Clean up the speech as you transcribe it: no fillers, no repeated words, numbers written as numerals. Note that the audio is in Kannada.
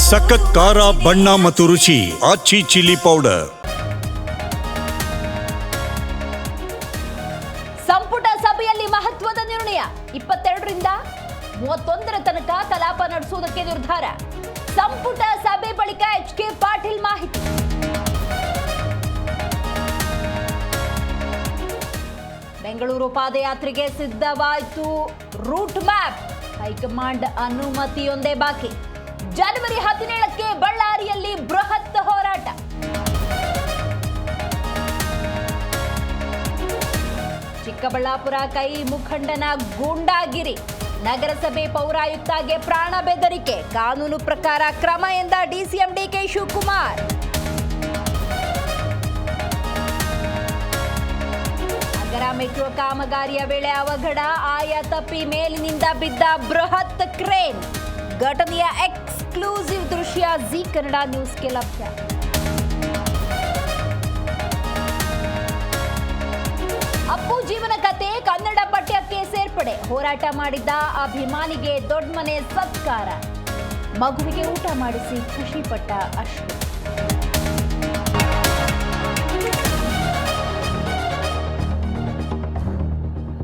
ಸಖತ್ ಖಾರ ಬಣ್ಣ ಮತ್ತು ರುಚಿ ಆಚಿ ಚಿಲ್ಲಿ ಪೌಡರ್. ಸಂಪುಟ ಸಭೆಯಲ್ಲಿ ಮಹತ್ವದ ನಿರ್ಣಯ. 22ರಿಂದ 31ರ ತನಕ ಕಲಾಪ ನಡೆಸುವುದಕ್ಕೆ ನಿರ್ಧಾರ. ಸಂಪುಟ ಸಭೆ ಬಳಿಕ ಎಚ್.ಕೆ. ಪಾಟೀಲ್ ಮಾಹಿತಿ. ಬೆಂಗಳೂರು ಪಾದಯಾತ್ರೆಗೆ ಸಿದ್ಧವಾಯಿತು ರೂಟ್ ಮ್ಯಾಪ್. ಹೈಕಮಾಂಡ್ ಅನುಮತಿಯೊಂದೇ ಬಾಕಿ. ಜನವರಿ 17ಕ್ಕೆ ಬಳ್ಳಾರಿಯಲ್ಲಿ ಬೃಹತ್ ಹೋರಾಟ. ಚಿಕ್ಕಬಳ್ಳಾಪುರ ಕೈ ಮುಖಂಡನ ಗೂಂಡಾಗಿರಿ. ನಗರಸಭೆ ಪೌರಾಯುಕ್ತಗೆ ಪ್ರಾಣ ಬೆದರಿಕೆ. ಕಾನೂನು ಪ್ರಕಾರ ಕ್ರಮ ಎಂದ ಡಿಸಿಎಂ ಡಿಕೆ ಶಿವಕುಮಾರ್. ನಗರ ಮೆಟ್ರೋ ಕಾಮಗಾರಿಯ ವೇಳೆ ಅವಘಡ. ಆಯ ತಪ್ಪಿ ಮೇಲಿನಿಂದ ಬಿದ್ದ ಬೃಹತ್ ಕ್ರೇನ್. ಘಟನೆಯ ಎಕ್ಸ್ಕ್ಲೂಸಿವ್ ದೃಶ್ಯ ಜಿ ಕನ್ನಡ ನ್ಯೂಸ್ಗೆ ಲಭ್ಯ. ಅಪ್ಪು ಜೀವನ ಕತೆ ಕನ್ನಡ ಪಠ್ಯಕ್ಕೆ ಸೇರ್ಪಡೆ. ಹೋರಾಟ ಮಾಡಿದ್ದ ಅಭಿಮಾನಿಗೆ ದೊಡ್ಡ ಮನೆ ಸತ್ಕಾರ. ಮಗುವಿಗೆ ಊಟ ಮಾಡಿಸಿ ಖುಷಿಪಟ್ಟ ಅಶ್ವಿನ್.